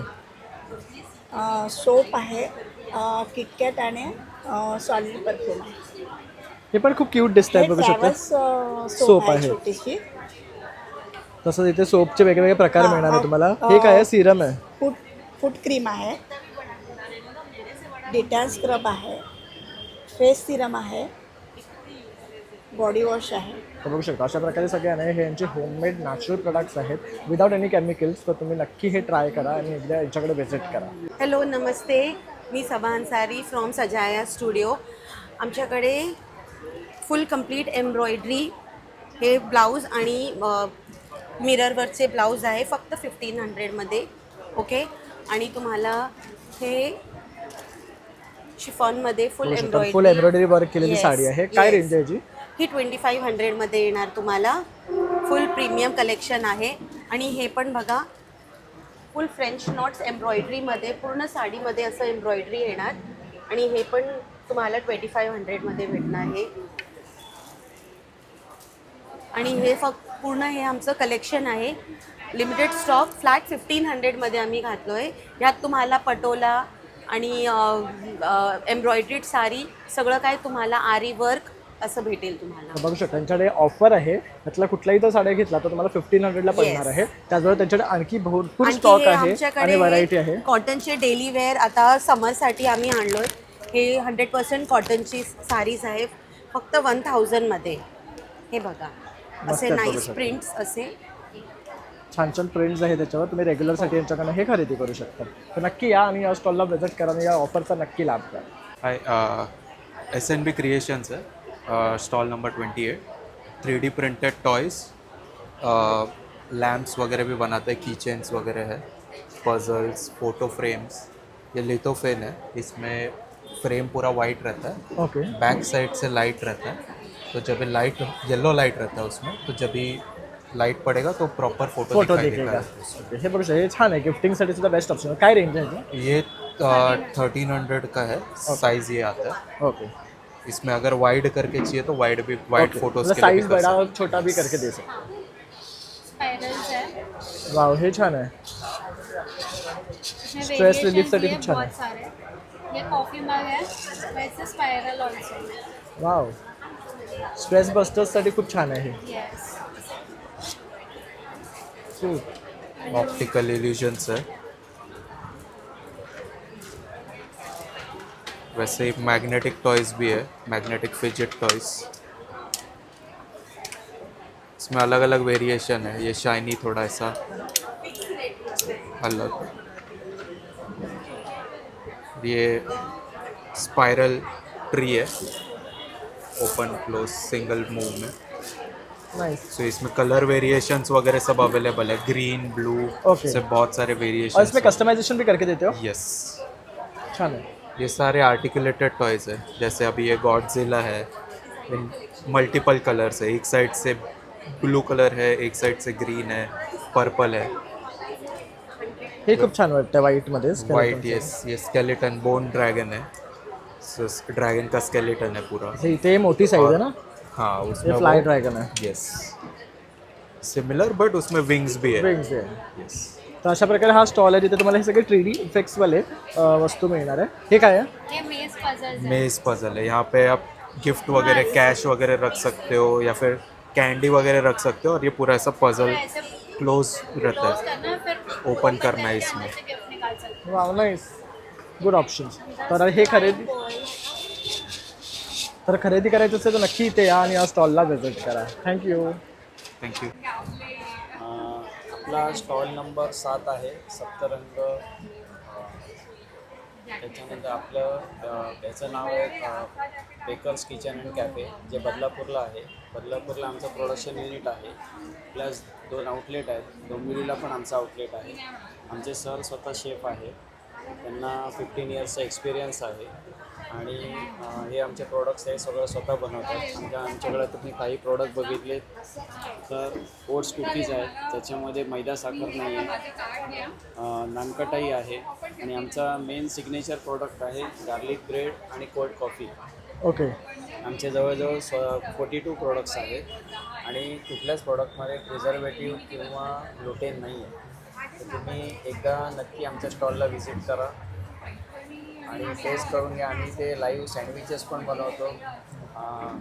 सोप आहे, किटकॅट आणि सॉलिड परफ्यूम आहे. हे पण खूप क्यूट दिसत आहे, बघू शकता. सोप आहे छोटीशी. तसंच इथे सोपचे वेगवेगळे प्रकार मिळणार आहे तुम्हाला. हे काय आहे? सिरम आहे, फूट क्रीम आहे, डिटॅन स्क्रब आहे, फेस सिरम आहे, बॉडी वॉश आहे. तर बघू शकता अशा प्रकारे सगळे आहे हे यांचे होममेड नॅचरल प्रोडक्ट्स आहेत विदाउट एनी केमिकल्स. तर तुम्ही नक्की हे ट्राय करा आणि एकदा यांच्याकडे व्हिजिट करा. हॅलो नमस्ते, मी सबा अन्सारी फ्रॉम सजाया स्टुडिओ. आमच्याकडे फुल कंप्लीट एम्ब्रॉयडरी हे ब्लाऊज आणि मिररवरचे ब्लाऊज आहे फक्त 1500मध्ये. ओके, आणि तुम्हाला हे शिफॉनमध्ये फुल एम्ब्रॉयडरी वर्क केलेली साडी आहे. काय रेंज आहे याची? ही 2500मध्ये येणार तुम्हाला. फुल प्रीमियम कलेक्शन आहे. आणि हे पण बघा फुल फ्रेंच नॉट्स एम्ब्रॉयडरीमध्ये पूर्ण साडीमध्ये असं एम्ब्रॉयडरी येणार. आणि हे पण तुम्हाला 2500मध्ये भेटणार आहे. आणि हे फक्त पूर्ण हे आमचं कलेक्शन आहे, लिमिटेड स्टॉक. फ्लॅट 1500मध्ये आम्ही घातलो आहे. यात तुम्हाला पटोला आणि एम्ब्रॉयड्रीड साडी सगळं काय तुम्हाला आरी वर्क असं भेटेल तुम्हाला. बघू शकता त्यांच्याकडे ऑफर आहे. त्यातला कुठलाही जर साड्या घेतला तर तुम्हाला 1500ला पडणार आहे. त्याचबरोबर त्यांच्याकडे आणखी भरपूर स्टॉक आहे आणि व्हरायटी आहे. कॉटनचे डेली वेअर आता समरसाठी आम्ही आणलो आहे. हे 100% कॉटनची साडीज आहे फक्त 1000मध्ये. हे बघा असे नाईस प्रिंट्स असे छान छान प्रिंट्स आहे त्याच्यावर. तुम्ही रेग्युलरसाठी यांच्याकडनं हे खरेदी करू शकता. तर नक्की या आणि या स्टॉलला व्हिजिट करा आणि या ऑफरचा नक्की लाभ घ्या. हाय, SNB क्रिएशन्स है, stall number 28. 3D printed toys, lamps वगैरह भी बनाते हैं, की चेन्स वगैरह है, पजल्स, फ़ोटो फ्रेम्स. ये लिथोफेन है, इसमें फ्रेम पूरा वाइट रहता है. ओके. बैक साइड से लाइट रहता है, तो जब ये लाइट येलो लाइट रहता है उसमें, तो जब भी लाइट पड़ेगा तो प्रॉपर फोटो दिखेगा. ओके, हे बघू शकता हे छान आहे. गिफ्टिंगसाठी सुद्धा बेस्ट ऑप्शन आहे. काय रेंज आहे? ये 1300 का है. साइज़ ये आता है. ओके. इसमें अगर वाइड करके चाहिए तो वाइड भी, वाइड फोटोज के साइज बड़ा और छोटा भी करके दे सकते. स्पायरल्स है, वाव, हे छान आहे. स्ट्रेस रिलीफसाठी खूप छान आहे. सारे ये कॉफी मग है, वैसे स्पायरल ऑल्सो. वाव, स्ट्रेस बस्टर्ससाठी खूप छान आहे. यस. ऑप्टिकल इल्यूजन्स है. वैसे ही मैग्नेटिक टॉयज़ भी है, मैग्नेटिक फिजेट टॉयज़. इसमें अलग अलग वेरिएशन है. ये शाइनी थोड़ा ऐसा अलग. ये स्पाइरल ट्री है, ओपन क्लोज सिंगल मूव में. नाइस. सो इसमें कलर वेरिएशंस वगैरह सब अवेलेबल है, ग्रीन ब्लू से बहुत सारे वेरिएशन. और इसमें कस्टमाइजेशन भी करके देते हो? यस. छान है. ये सारे आर्टिकुलेटेड टॉयज़ है. जैसे अभी ये गॉडजिला है, इन मल्टीपल कलर्स है. एक साइड से ब्लू कलर है, एक साइड से ग्रीन है, पर्पल है. हे खूप छान वाटतं व्हाईटमध्ये. White, yes. ये स्केलेटन बोन ड्रैगन है. ड्रैगन का स्केलेटन है पूरा. इथे मोठी साइज है ना? हाँ, उसमें फ्लाई ड्रैगन है. यस, सिमिलर बट उसमें विंग्स भी है. विंग्स है. यस. तर अशा प्रकारे हा स्टॉल आहे जिथे तुम्हाला हे सगळे 3D इफेक्ट्सवाले वस्तू मिळणार आहे. हे काय आहे? ये मेज पजल्स है. मेज पजल है. यहाँ पे आप गिफ्ट वगैरह, कैश वगैरह रख सकते हो या फिर कैंडी वगैरह रख सकते हो. और ये पूरा ऐसा पजल क्लोज रहता है, ओपन करना है इसमें. Wow, nice. Good options. तर हे खरेदी करायचं असेल तर नक्की इथे या आणि या स्टॉलला व्हिजिट करा. थँक्यू. थँक्यू. आपला स्टॉल नंबर 7 आहे, सप्तरंग. त्याच्यानंतर आपलं याचं नाव आहे बेकर्स किचन अँड कॅफे, जे बदलापूरला आहे. बदलापूरला आमचं प्रोडक्शन युनिट आहे, प्लस 2 आउटलेट आहेत. डोंबिवलीला पण आमचं आउटलेट आहे. आमचे सर स्वतः शेफ आहे, त्यांना 15 इयर्सचा एक्सपिरियन्स आहे. आणि हे आमचे प्रोडक्ट्स आहे सगळं स्वतः बनवतात. आमच्याकडे तुम्ही काही प्रोडक्ट बघितले तर ओट्स कुकीज आहेत, त्याच्यामध्ये मैदा साखर नाही आहे. नानकटाई आहे. आणि आमचा मेन सिग्नेचर प्रोडक्ट आहे गार्लिक ब्रेड आणि कोल्ड कॉफी. ओके. आमचे जवळजवळ 42 प्रोडक्ट्स आहेत. आणि कुठल्याच प्रोडक्टमध्ये प्रिझर्वेटिव्ह किंवा ग्लुटेन नाही आहे. तर तुम्ही एकदा नक्की आमच्या स्टॉलला व्हिजिट करा आणि टेस्ट करून घ्या. आम्ही ते लाईव्ह सँडविचेस पण बनवतो.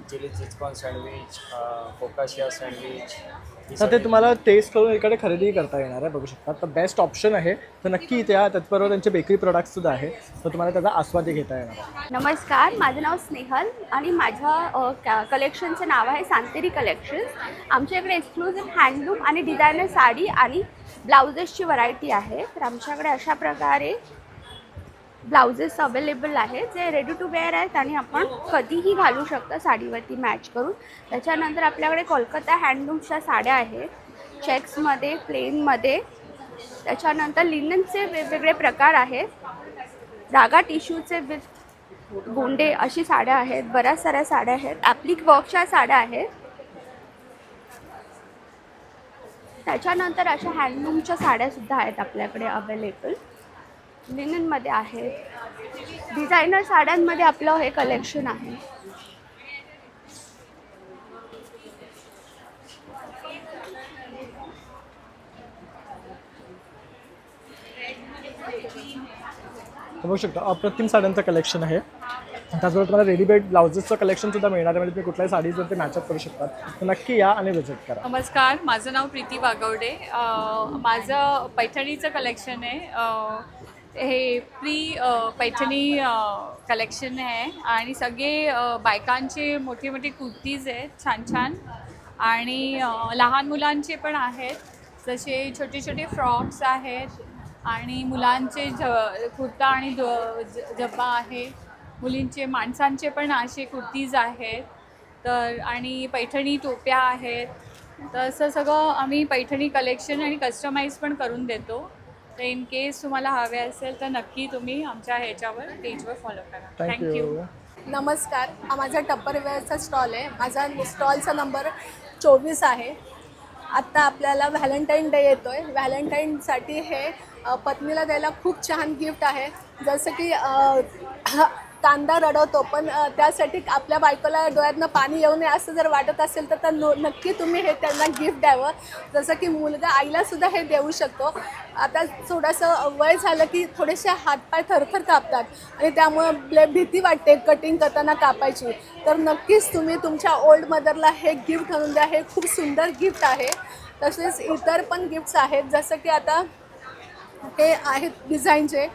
चिली चिकन सँडविच, फोकाशिया सँडविच, तर ते तुम्हाला टेस्ट करून इकडे खरेदी करता येणार आहे, बघू शकता. तर बेस्ट ऑप्शन आहे, तर नक्की इथे या. त्याचबरोबर त्यांचे बेकरी प्रोडक्ट्ससुद्धा आहे, तर तुम्हाला त्याचा आस्वाद घेता येणार आहे. नमस्कार, माझं नाव स्नेहल आणि माझ्या कलेक्शनचं नाव आहे सांतेरी कलेक्शन्स. आमच्या इकडे एक्सक्लुझिव्ह हँडलूम आणि डिझायनर साडी आणि ब्लाउजेसची व्हरायटी आहे. तर आमच्याकडे अशा प्रकारे ब्लाउजेस अवेलेबल आहेत जे रेडी टू वेअर आहेत आणि आपण कधीही घालू शकता साडीवरती मॅच करून. त्याच्यानंतर आपल्याकडे कोलकाता हँडलूम्सच्या साड्या आहेत, चेक्समध्ये, प्लेनमध्ये. त्याच्यानंतर लिननचे वेगवेगळे प्रकार आहेत, धागा टिश्यूचे गोंडे अशी साड्या आहेत, बऱ्याच साऱ्या साड्या आहेत, ॲप्लिक वर्कच्या साड्या आहेत. त्याच्यानंतर अशा हँडलूमच्या साड्यासुद्धा आहेत आपल्याकडे अवेलेबल, लिननमध्ये आहेत. डिझायनर साड्यांमध्ये आपलं हे कलेक्शन आहे. बघू शकता अप्रतिम साड्यांचं कलेक्शन आहे. त्याचबरोबर तुम्हाला रेडीमेड ब्लाउजेसचं कलेक्शनसुद्धा मिळणार आहे, म्हणजे तुम्ही कुठल्याही साडीजवर ते मॅचअप करू शकतात. तर नक्की या आणि व्हिजिट करा. नमस्कार, माझं नाव प्रीती वागवडे. माझं पैठणीचं कलेक्शन आहे. हे पैठणी कलेक्शन आहे आणि सगळे बायकांचे मोठे मोठे कुर्तीज आहेत छान छान, आणि लहान मुलांचे पण आहेत, जसे छोटे छोटे फ्रॉक्स आहेत, आणि मुलांचे कुर्ता आणि जब्बा आहे, मुलींचे माणसांचे पण असे कुर्तीज आहेत. तर आणि पैठणी टोप्या आहेत. तर असं सगळं आम्ही पैठणी कलेक्शन आणि कस्टमाइज पण करून देतो. तर इन केस तुम्हाला हवे असेल तर नक्की तुम्ही आमच्या ह्याच्यावर पेजवर फॉलो करा. थँक्यू. नमस्कार, हा माझा टप्परवेअरचा स्टॉल आहे. माझा स्टॉलचा नंबर 24 आहे. आत्ता आपल्याला व्हॅलेंटाईन डे येतो आहे. व्हॅलेंटाईनसाठी हे पत्नीला द्यायला खूप छान गिफ्ट आहे. जसं की कांदा रडवतो, पण त्यासाठी आपल्या बायकोला डोळ्यातनं पाणी येऊ नये असं जर वाटत असेल तर नक्की तुम्ही हे त्यांना गिफ्ट द्यावं. जसं की मुलगा आईलासुद्धा हे देऊ शकतो. आता थोडंसं वय झालं की थोडेसे हातपाय थरथर कापतात आणि त्यामुळं भीती वाटते कटिंग करताना कापायची. तर नक्कीच तुम्ही तुमच्या ओल्ड मदरला हे गिफ्ट आणून द्या. हे खूप सुंदर गिफ्ट आहे. तसेच इतर पण गिफ्ट्स आहेत, जसं की आता हे आहेत डिझाईनचे,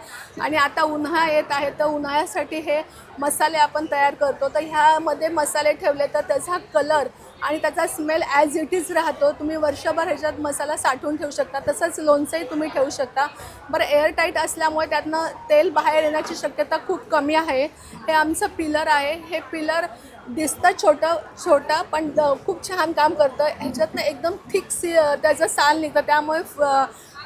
आणि आता उन्हाळा येत आहे तर उन्हाळ्यासाठी हे मसाले आपण तयार करतो. तर ह्यामध्ये मसाले ठेवले तर त्याचा कलर आणि त्याचा स्मेल ॲज इट इज राहतो. तुम्ही वर्षभर ह्याच्यात मसाला साठवून ठेवू शकता. तसंच लोणचंही तुम्ही ठेवू शकता. बरं, एअरटाईट असल्यामुळे त्यातनं तेल बाहेर येण्याची शक्यता खूप कमी आहे. हे आमचं पिलर आहे. हे पिलर दिसतं छोटं पण खूप छान काम करतं. ह्याच्यातनं एकदम थिक त्याचं साल निघतं, त्यामुळे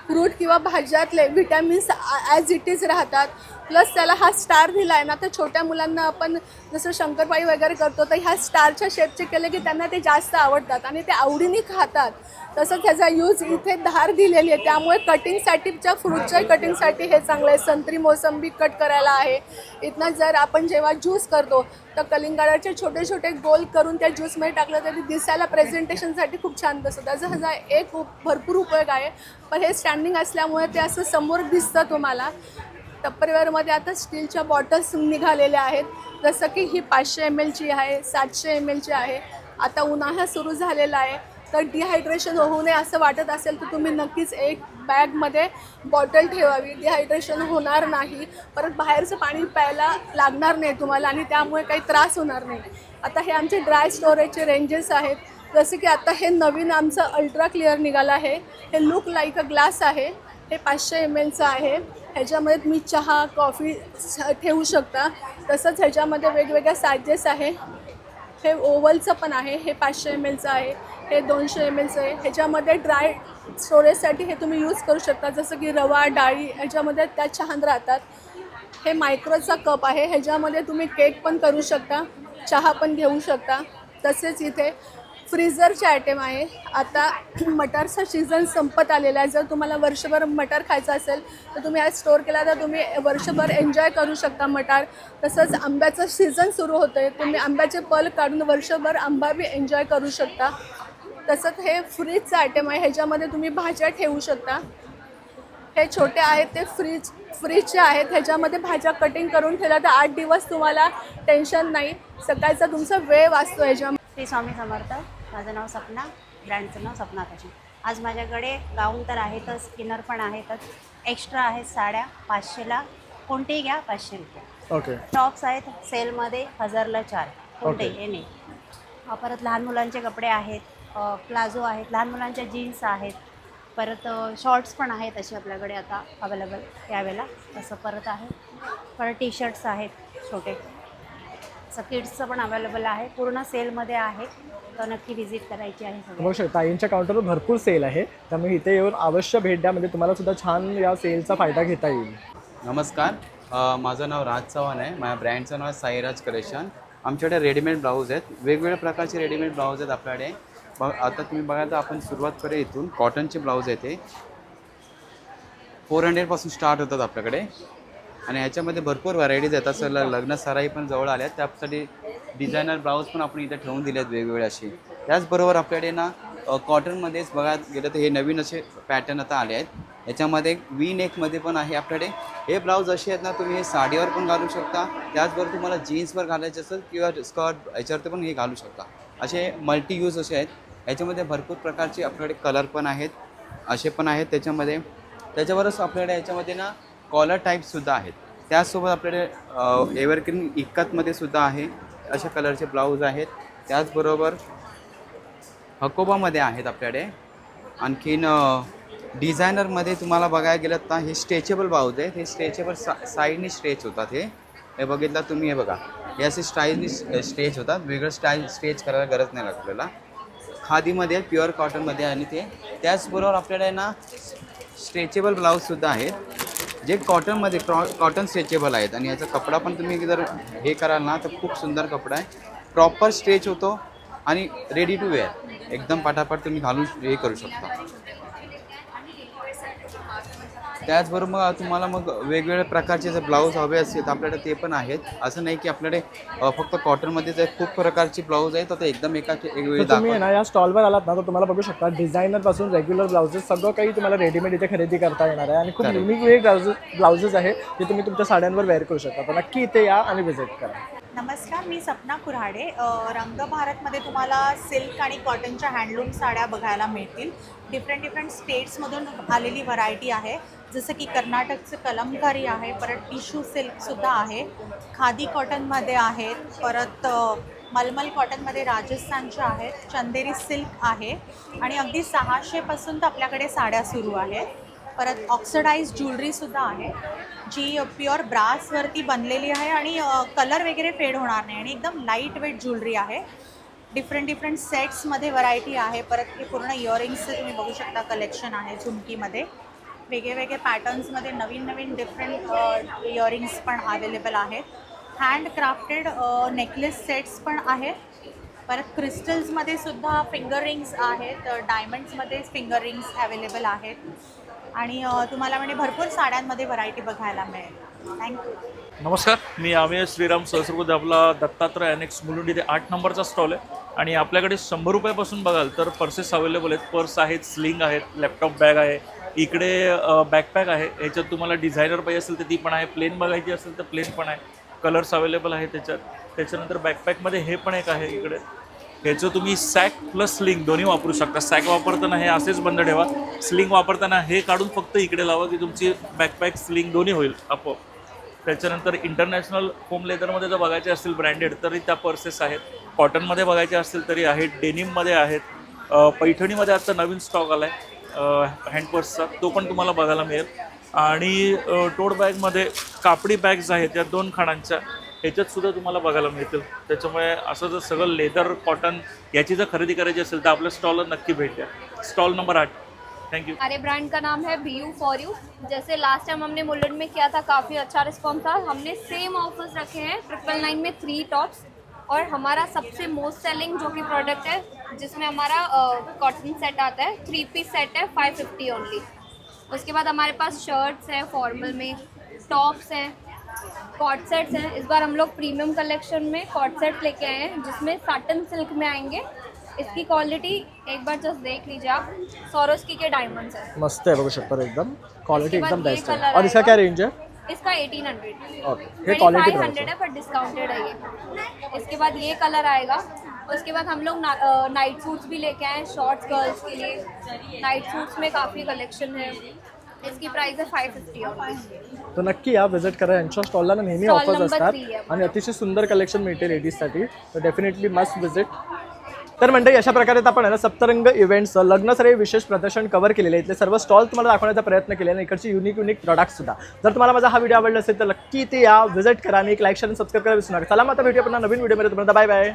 फ्रूट किंवा भाज्यातले व्हिटॅमिन्स ॲज इट इज राहतात. प्लस त्याला हा स्टार दिला आहे ना, तर छोट्या मुलांना आपण जसं शंकरपाळी वगैरे करतो तर ह्या स्टारच्या शेपचे केले की त्यांना ते जास्त आवडतात आणि ते आवडीने खातात. तसंच ह्याचा यूज इथे धार दिलेली आहे, त्यामुळे कटिंगसाठीच्या फ्रूटच्या कटिंगसाठी हे चांगलं आहे. संत्री मोसंबी कट करायला आहे. इथनं जर आपण जेव्हा ज्यूस करतो तर कलिंगडाचे छोटे छोटे गोल करून त्या ज्यूसमध्ये टाकलं तरी दिसायला प्रेझेंटेशनसाठी खूप छान दिसतं. त्याचा ह्याचा एक भरपूर उपयोग आहे. पण हे स्टँडिंग असल्यामुळे ते असं समोर दिसतं तुम्हाला. टप्परवेअरमध्ये आता स्टीलच्या बॉटल्स निघालेल्या आहेत, जसं की ही 500 ml ची आहे, 700 ml ची आहे. आता उन्हाळा सुरू झालेला आहे तर डिहायड्रेशन होऊ नये असं वाटत असेल तर तुम्ही नक्कीच एक बॅगमध्ये बॉटल ठेवावी. डिहायड्रेशन होणार नाही, परत बाहेरचं पाणी प्यायला लागणार नाही तुम्हाला आणि त्यामुळे काही त्रास होणार नाही. आता हे आमचे ड्राय स्टोरेजचे रेंजेस आहेत, जसं की आता हे नवीन आमचं अल्ट्रा क्लिअर निघालं आहे. हे लुक लाईक अ ग्लास आहे. हे 500 ml चं आहे. ह्याच्यामध्ये तुम्ही चहा कॉफी ठेवू शकता. तसंच ह्याच्यामध्ये वेगवेगळ्या सायजेस आहे. हे ओव्हलचं पण आहे. हे 500 ml चं आहे. हे 200 ml चं आहे. ह्याच्यामध्ये ड्राय स्टोरेजसाठी हे तुम्ही यूज करू शकता, जसं की रवा डाळी ह्याच्यामध्ये त्या छान राहतात. हे मायक्रोचा कप आहे. ह्याच्यामध्ये तुम्ही केक पण करू शकता, चहा पण घेऊ शकता. तसेच इथे फ्रीझरचे आयटम आहे. आता मटारचा सीझन संपत आलेला आहे. जर तुम्हाला वर्षभर मटार खायचं असेल तर तुम्ही आज स्टोअर केला तर तुम्ही वर्षभर एन्जॉय करू शकता मटार. तसंच आंब्याचं सीझन सुरू होतं आहे, तुम्ही आंब्याचे पल काढून वर्षभर आंबा बी एन्जॉय करू शकता. तसंच हे फ्रीजचं आयटम आहे. ह्याच्यामध्ये तुम्ही भाज्या ठेवू शकता. हे छोटे आहेत ते फ्रीजचे आहेत. ह्याच्यामध्ये भाज्या कटिंग करून ठेवल्या तर 8 दिवस तुम्हाला टेन्शन नाही. सकाळचा तुमचा वेळ वाचतो ह्याच्यामध्ये. श्री स्वामी समर्थ. माझं नाव सपना. ब्रँडचं नाव सपना फॅशन. आज माझ्याकडे गाऊन तर आहेतच, इनर पण आहेतच, एक्स्ट्रा आहेत साड्या 500ला, कोणतेही घ्या 500 रुपये. ओके. टॉप्स आहेत सेलमध्ये 1000ला 4, कोणतेही ओके. हे नाही. परत लहान मुलांचे कपडे आहेत, प्लाझो आहेत, लहान मुलांच्या जीन्स आहेत, परत शॉर्ट्स पण आहेत असे आपल्याकडे आता अवेलेबल त्यावेळेला असं परत आहे. परत टी शर्ट्स आहेत छोटे, असं किड्सचं पण अवेलेबल आहे, पूर्ण सेलमध्ये आहे, तर नक्की व्हिजिट करायची आहे सगळं. बघू शकता ताईंच्या काउंटरवर भरपूर सेल आहे, त्यामुळे इथे येऊन अवश्य भेट द्या, म्हणजे तुम्हाला सुद्धा छान या सेलचा फायदा घेता येईल. नमस्कार, माझं नाव राज चव्हाण आहे. माझ्या ब्रँडचं नाव आहे साईराज कलेक्शन. आमच्याकडे रेडीमेड ब्लाऊज आहेत, वेगवेगळ्या प्रकारचे रेडीमेड ब्लाऊज आहेत आपल्याकडे. आता तुम्ही बघा, तर आपण सुरुवात करूया इथून. कॉटनचे ब्लाऊज आहेत ते 400पासून स्टार्ट होतात आपल्याकडे, आणि ह्याच्यामध्ये भरपूर व्हरायटीज आहेत. असं लग्न सराई पण जवळ आल्या, त्यासाठी डिझायनर ब्लाऊज पण आपण इथे ठेवून दिले आहेत वेगवेगळे असे. त्याचबरोबर आपल्याकडे ना कॉटनमध्येच बघायला गेलं तर हे नवीन असे पॅटर्न आता आले आहेत. याच्यामध्ये वी नेकमध्ये पण आहे आपल्याकडे. हे ब्लाऊज असे आहेत ना, तुम्ही हे साडीवर पण घालू शकता, त्याचबरोबर तुम्हाला जीन्सवर घालायचे असेल किंवा स्कर्ट याच्यावरती पण हे घालू शकता. असे मल्टी यूज असे आहेत. याच्यामध्ये भरपूर प्रकारचे आपल्याकडे कलर पण आहेत, असे पण आहेत त्याच्यामध्ये. त्याच्यावरच आपल्याकडे याच्यामध्ये ना कॉलर टाईपसुद्धा आहेत. त्याचसोबत आपल्याकडे एव्हरग्रीन इक्कतमध्ये सुद्धा आहे, अशा कलरचे ब्लाऊज आहेत. त्याचबरोबर हकोबामध्ये आहेत आपल्याकडे. आणखीन डिझायनरमध्ये तुम्हाला बघायला गेलं तर हे स्ट्रेचेबल ब्लाऊज आहेत. हे स्ट्रेचेबल साईडनी स्ट्रेच होतात. हे बघितलं तुम्ही, हे बघा, हे असे स्टाईलनी स्ट्रेच होतात. वेगळं स्टाईल स्ट्रेच करायला गरज नाही आपल्याला. खादीमध्ये प्युअर कॉटनमध्ये, आणि ते त्याचबरोबर आपल्याकडे ना स्ट्रेचेबल ब्लाऊजसुद्धा आहेत, जे कॉटनमध्ये कॉटन स्ट्रेचेबल आहेत. आणि याचा कपडा पण तुम्ही जर हे कराल ना तर खूप सुंदर कपडा आहे, प्रॉपर स्ट्रेच होतो आणि रेडी टू वेअर, एकदम पटापट तुम्ही घालून हे करू शकता. त्याचबरोबर मग तुम्हाला मग वेगवेगळ्या प्रकारचे जर ब्लाऊज हवे असतील तर आपल्याकडे ते पण आहेत. असं नाही की आपल्याकडे फक्त कॉटनमध्येच आहे, खूप प्रकारचे ब्लाऊज आहेत. तर ते एकदम वेगवेगळे तुम्ही ना या स्टॉलवर आलात ना, तर तुम्हाला बघू शकता डिझायनरपासून रेग्युलर ब्लाउजेस सगळं काही तुम्हाला रेडीमेड इथे खरेदी करता येणार आहे. आणि खूप युनिक वेगळे ब्लाउजेस आहे जे तुम्ही तुमच्या साड्यांवर वेअर करू शकता. तर नक्की इथे या आणि व्हिजिट करा. नमस्कार, मी सपना कुऱ्हाडे. रंग भारतमध्ये तुम्हाला सिल्क आणि कॉटनच्या हँडलूम साड्या बघायला मिळतील. डिफरंट स्टेट्समधून आलेली व्हरायटी आहे, जसं की कर्नाटकचं कलमकारी आहे, परत टिश्यू सिल्कसुद्धा आहे, खादी कॉटनमध्ये आहेत, परत मलमल कॉटनमध्ये राजस्थानच्या आहेत, चंदेरी सिल्क आहे, आणि अगदी 600पासून तर आपल्याकडे साड्या सुरू आहेत. परत ऑक्सिडाइज ज्वेलरीसुद्धा आहे, जी प्युअर ब्रासवरती बनलेली आहे आणि कलर वगैरे फेड होणार नाही, आणि एकदम लाईट वेट ज्वेलरी आहे. डिफरंट सेट्समध्ये व्हरायटी आहे. परत हे पूर्ण इयरिंग्सचं तुम्ही बघू शकता कलेक्शन आहे. झुमकीमध्ये वेगळे पॅटर्न्समध्ये नवीन डिफरंट इयरिंग्स पण अवेलेबल आहेत. हँडक्राफ्टेड नेकलेस सेट्स पण आहेत. परत क्रिस्टल्समध्ये सुद्धा फिंगर रिंग्स आहेत, डायमंड्समध्ये फिंगर रिंग्स अवेलेबल आहेत, आणि तुम्हाला म्हणजे भरपूर साड्यांमध्ये व्हरायटी बघायला मिळेल. थँक्यू. नमस्कार, मी आमिर श्रीराम सहस्रबुद्धे. आपला दत्तात्रय अनेक्स मुलुंड इथे 8 नंबरचा स्टॉल आहे, आणि आपल्याकडे 100 रुपयापासून बघाल तर पर्सेस अवेलेबल आहेत. पर्स आहेत, स्लिंग आहेत, लॅपटॉप बॅग आहे, इकडे बॅकपॅक आहे. ह्याच्यात तुम्हाला डिझायनर पाहिजे असेल तर ती पण आहे, प्लेन बघायची असेल तर प्लेन पण आहे, कलर्स अवेलेबल आहे त्याच्यात. त्याच्यानंतर बॅकपॅकमध्ये हे पण एक आहे इकडे. ह्याचं तुम्ही सॅक प्लस स्लिंग दोन्ही वापरू शकता. सॅक वापरताना हे असेच बंद ठेवा, स्लिंग वापरताना हे काढून फक्त इकडे लावा की तुमची बॅकपॅक स्लिंग दोन्ही होईल आपोआप. त्याच्यानंतर इंटरनॅशनल फोम लेदरमध्ये जर बघायचे असतील ब्रँडेड तरी त्या पर्सेस आहेत, कॉटनमध्ये बघायचे असतील तरी आहेत, डेनिममध्ये आहेत, पैठणीमध्ये आजचा नवीन स्टॉक आला आहे हँडपर्सचा, तो पण तुम्हाला बघायला मिळेल. आणि टोट बॅगमध्ये कापडी बॅग्स आहेत या 2 खाणांच्या, ह्याच्यातसुद्धा तुम्हाला बघायला मिळतील. त्याच्यामुळे असं जर सगळं लेदर कॉटन याची जर खरेदी करायची असेल तर आपल्या स्टॉलला नक्की भेट द्या. Stall number 8. Thank you. हमारे ब्रांड का नाम है BU फॉर यू. जैसे लास्ट टाइम हमने मुलुंड में किया था, काफ़ी अच्छा रिस्पॉन्स था. हमने सेम ऑफर्स रखे हैं 999 में 3 टॉप्स, और हमारा सबसे मोस्ट सेलिंग जो कि प्रोडक्ट है जिसमें हमारा कॉटन सेट आता है, 3 पीस सेट है, 550 ओनली. उसके बाद हमारे पास शर्ट्स हैं फॉर्मल में, टॉप्स हैं, कॉट सेट्स हैं. इस बार हम लोग प्रीमियम कलेक्शन में कॉट सेट लेके आए हैं जिसमें साटन सिल्क में आएंगे. इसकी क्वालिटी एक बार जस्ट देख लीजिए आप. स्वरोस्की के डायमंड्स हैं, मस्त आहे, बघू शकता एकदम क्वालिटी एकदम ये बेस्ट है. कलर और इसका आएगा. क्या रेंज है? इसका 1800. ओके, ये क्वालिटी 2500 है पर डिस्काउंटेड है ये. इसके बाद ये कलर आएगा, उसके बाद हम लोग नाइट सूट्स भी लेके आए हैं शॉर्ट्स गर्ल्स के लिए। नाइट सूट्स में काफ़ी कलेक्शन है। इसकी प्राइस है 550 तर नक्की या विजिट करा, यांच्या स्टॉलला नेहमी Stall ऑफर्स number असतात 3 आहे. आणि अतिशय सुंदर कलेक्शन मिळते लेडीजसाठी, तर डेफिनेटली मस्ट विजिट। तर मंडळी अशा प्रकारे आपण आहे ना सप्तरंग इव्हेंट्सचं लग्नसराई विशेष प्रदर्शन कव्हर केलेले आहे। इथले सर्व स्टॉल तुम्हाला दाखवण्याचा प्रयत्न केला आणि इकडची युनिक प्रॉडक्ट्स सुद्धा। जर तुम्हाला माझा हा व्हिडिओ आवडला असेल तर नक्की ते या विजिट करा आणि एक लाईक शेअर आणि सबस्क्राईब करायला विसरू नका। चला मग आता भेटूया पुन्हा नवीन व्हिडिओमध्ये, तोपर्यंत बाय बाय।